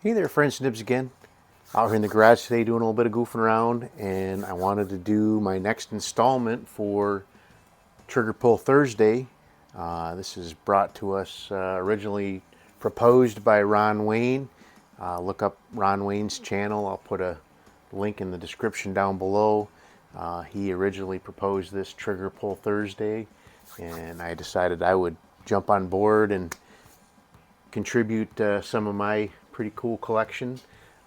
Hey there friends, Nibs again. Out here in the garage today doing a little bit of goofing around, and I wanted to do my next installment for Trigger Pull Thursday. This is brought to us originally proposed by Ron Wayne. Look up Ron Wayne's channel. I'll put a link in the description down below. He originally proposed this Trigger Pull Thursday, and I decided I would jump on board and contribute some of my pretty cool collection.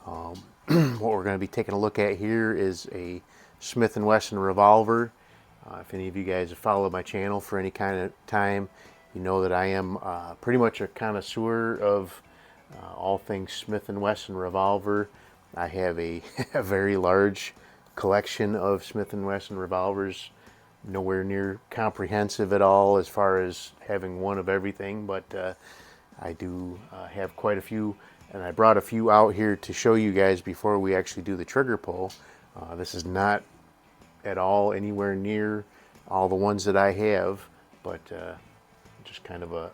What we're going to be taking a look at here is a Smith & Wesson revolver. If any of you guys have followed my channel for any kind of time, you know that I am pretty much a connoisseur of all things Smith & Wesson revolver. I have a very large collection of Smith & Wesson revolvers, nowhere near comprehensive at all as far as having one of everything, but I do have quite a few, and I brought a few out here to show you guys before we actually do the trigger pull. This is not at all anywhere near all the ones that I have, but just kind of a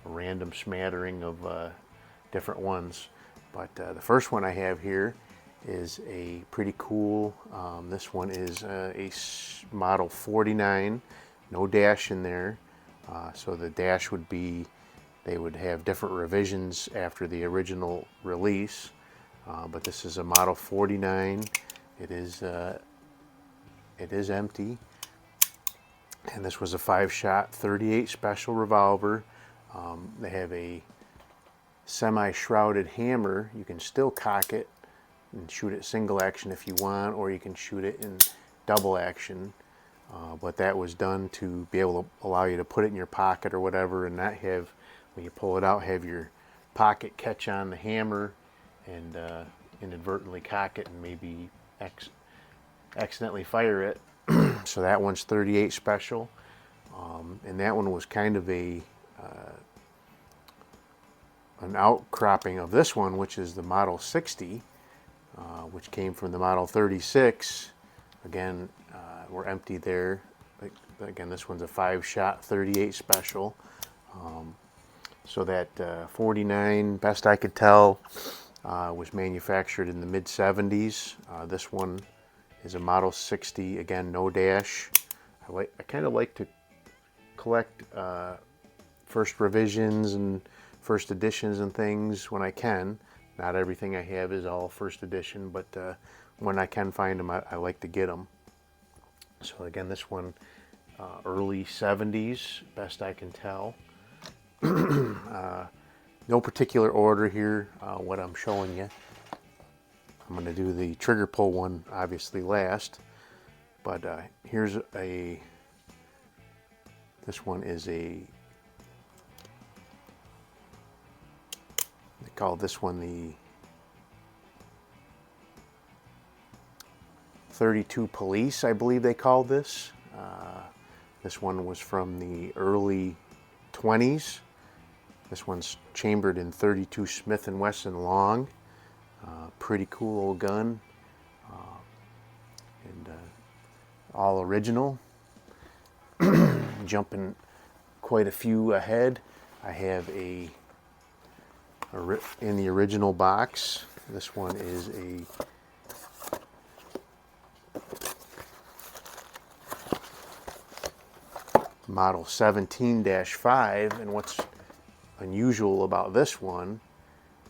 random smattering of different ones. But the first one I have here is a pretty cool, this one is a model 49, no dash in there. So the dash would be, they would have different revisions after the original release, but this is a model 49. It is empty, and this was a 5-shot 38 special revolver. They have a semi-shrouded hammer. You can still cock it and shoot it single action if you want, or you can shoot it in double action. But that was done to be able to allow you to put it in your pocket or whatever, and not have, when you pull it out, have your pocket catch on the hammer and inadvertently cock it and maybe accidentally fire it. So that one's 38 special, and that one was kind of a an outcropping of this one, which is the model 60, which came from the model 36. Again, we're empty there. Again, this one's a 5-shot 38 special. So that 49, best I could tell, was manufactured in the mid-70s. This one is a model 60, again, no dash. I kind of like to collect first revisions and first editions and things when I can. Not everything I have is all first edition, but when I can find them, I like to get them. So again, this one, early 70s, best I can tell. No particular order here, what I'm showing you. I'm going to do the trigger pull one obviously last, but here's a, this one is a, they call this one the 32 Police, I believe they called this. This one was from the early 20s. This one's chambered in 32 Smith & Wesson long. Pretty cool old gun, and all original. Jumping quite a few ahead, I have a in the original box. This one is a model 17-5, and what's unusual about this one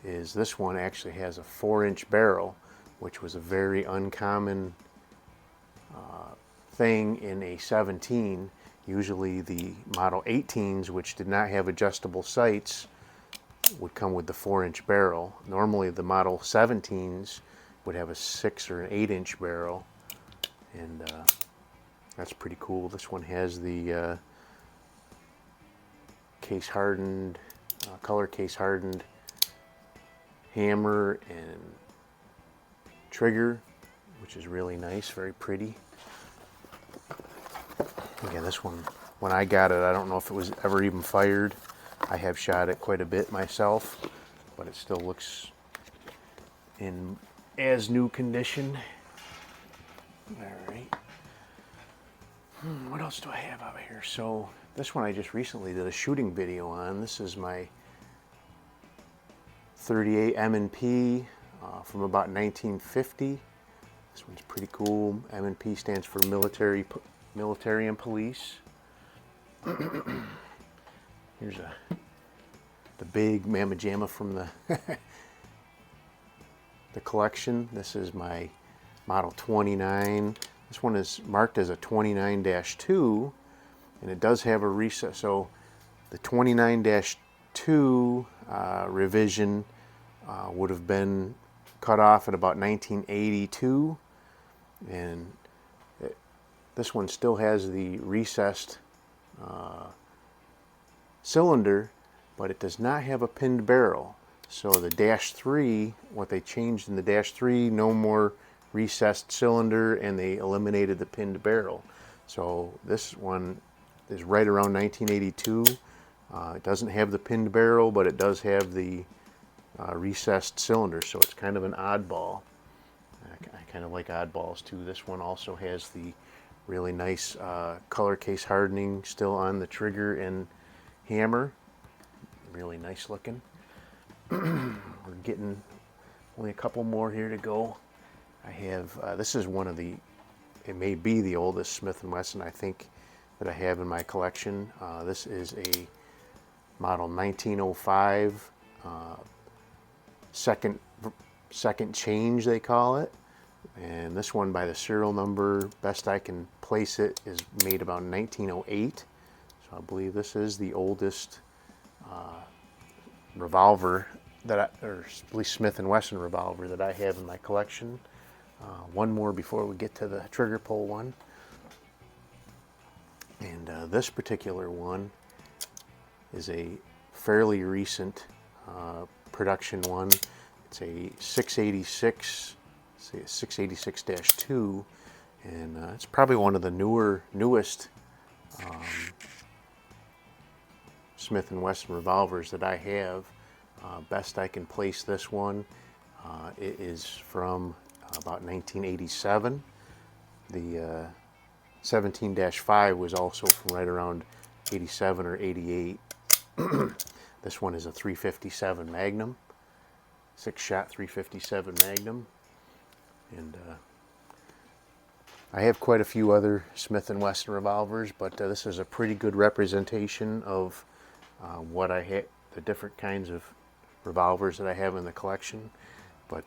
is this one actually has a 4-inch barrel, which was a very uncommon thing in a 17. Usually the model 18s, which did not have adjustable sights, would come with the 4-inch barrel. Normally the model 17s would have a 6 or an 8-inch barrel, and that's pretty cool. This one has the case hardened, color case hardened hammer and trigger, which is really nice, very pretty. Again, this one, when I got it, I don't know if it was ever even fired. I have shot it quite a bit myself, but it still looks in as new condition. All right. What else do I have out here? So this one I just recently did a shooting video on. This is my 38 M&P from about 1950. This one's pretty cool. M&P stands for military and police. Here's the big mamma jamma from the the collection. This is my model 29. This one is marked as a 29-2, and it does have a recess. So the 29-2 revision would have been cut off at about 1982, and this one still has the recessed cylinder, but it does not have a pinned barrel. So the -3, what they changed in the -3, no more recessed cylinder, and they eliminated the pinned barrel. So this one is right around 1982. It doesn't have the pinned barrel, but it does have the recessed cylinder, so it's kind of an oddball. I kind of like oddballs too. This one also has the really nice color case hardening still on the trigger and hammer. Really nice looking. We're getting only a couple more here to go. I have, this is one of the, it may be the oldest Smith & Wesson I think that I have in my collection. This is a model 1905, second change they call it. And this one, by the serial number, best I can place it, is made about 1908. So I believe this is the oldest revolver that or at least Smith & Wesson revolver that I have in my collection. One more before we get to the trigger pull one. And this particular one is a fairly recent production one. It's a 686-2, and it's probably one of the newest Smith & Wesson revolvers that I have. Best I can place this one, it is from about 1987. The 17-5 was also from right around 87 or 88. This one is a 357 Magnum, 6-shot 357 Magnum. And I have quite a few other Smith & Wesson revolvers, but this is a pretty good representation of what I have, the different kinds of revolvers that I have in the collection. But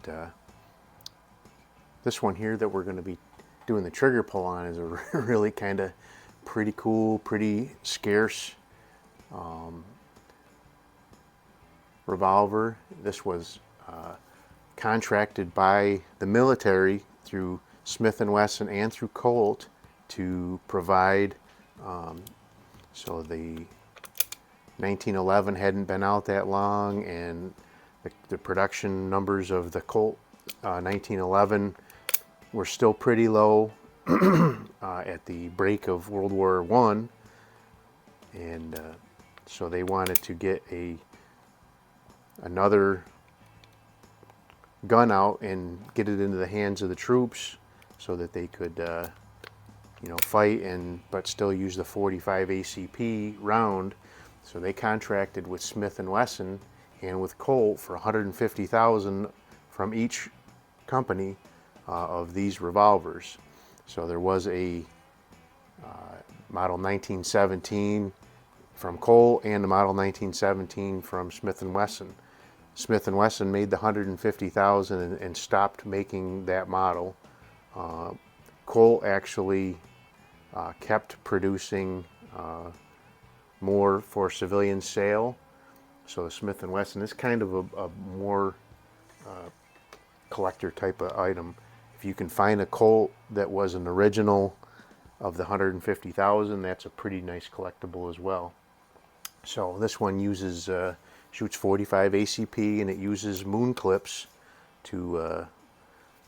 this one here that we're going to be doing the trigger pull on is a really kind of pretty cool, pretty scarce revolver. This was contracted by the military through Smith & Wesson and through Colt to provide, so the 1911 hadn't been out that long, and the production numbers of the Colt 1911 were still pretty low at the break of World War I, and so they wanted to get another gun out and get it into the hands of the troops so that they could fight but still use the 45 ACP round. So they contracted with Smith & Wesson and with Colt for $150,000 from each company of these revolvers. So there was a model 1917 from Colt and the model 1917 from Smith & Wesson. Smith & Wesson made the $150,000 and stopped making that model. Colt actually kept producing more for civilian sale. So the Smith & Wesson is kind of a more collector type of item. If you can find a Colt that was an original of the $150,000, that's a pretty nice collectible as well. So this one uses shoots 45 ACP, and it uses moon clips to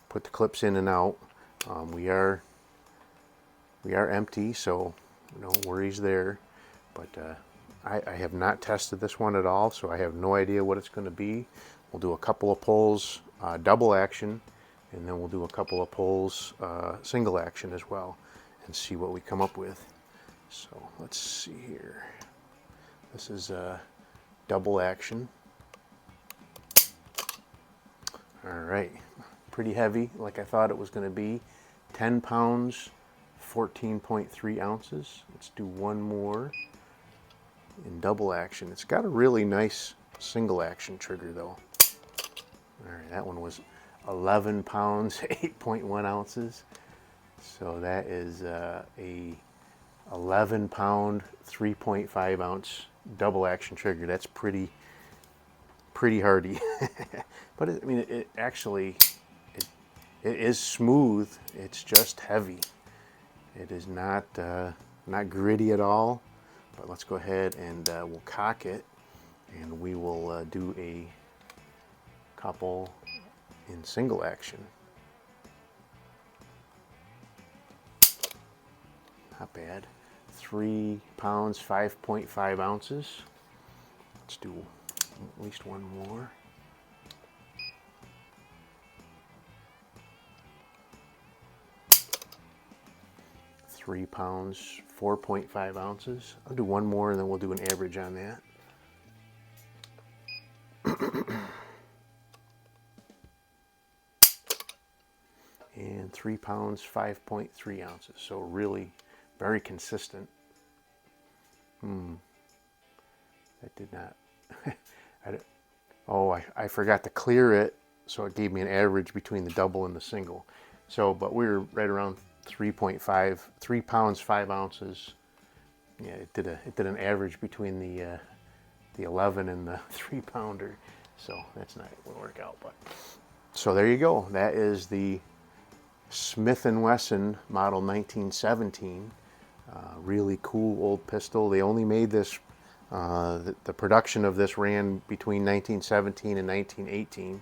put the clips in and out. We are empty, so no worries there. But I have not tested this one at all, so I have no idea what it's going to be. We'll do a couple of pulls double action, and then we'll do a couple of pulls single action as well, and see what we come up with. So let's see here. This is double action. All right, pretty heavy, like I thought it was going to be. 10 pounds, 14.3 ounces. Let's do one more in double action. It's got a really nice single action trigger though. All right, that one was 11 pounds, 8.1 ounces. So that is a 11 pound, 3.5 ounce double action trigger. That's pretty hardy. But I mean, it actually, it is smooth. It's just heavy. It is not gritty at all. But let's go ahead and we'll cock it, and we will do a couple in single action. Not bad. 3 pounds, 5.5 ounces. Let's do at least one more. Three pounds, 4.5 ounces. I'll do one more and then we'll do an average on that. And 3 pounds, 5.3 ounces. So really very consistent. That did not. I forgot to clear it, so it gave me an average between the double and the single. So, but we were right around 3.5, 3 pounds, 5 ounces. Yeah, it did an average between the 11 and the 3 pounder. So that's not going to work out. But so there you go. That is the Smith & Wesson model 1917. Really cool old pistol. They only made this, the production of this ran between 1917 and 1918.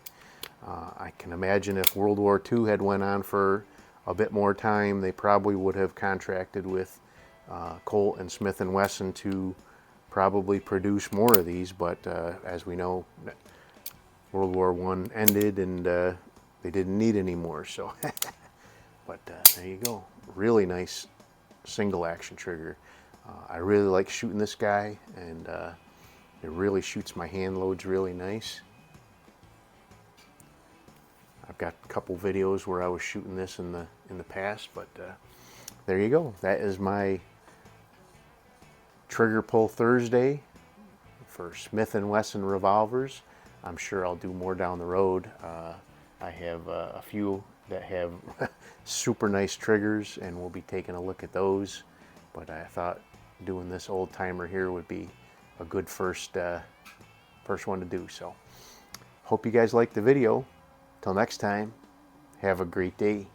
I can imagine if World War II had went on for a bit more time, they probably would have contracted with Colt and Smith & Wesson to probably produce more of these, but as we know, World War I ended and they didn't need any more, so but there you go. Really nice single action trigger. I really like shooting this guy, and it really shoots my hand loads really nice. I've got a couple videos where I was shooting this in the past, but there you go. That is my trigger pull Thursday for Smith & Wesson revolvers. I'm sure I'll do more down the road. I have a few that have super nice triggers, and we'll be taking a look at those. But I thought doing this old timer here would be a good first one to do. So hope you guys liked the video. Till next time, have a great day.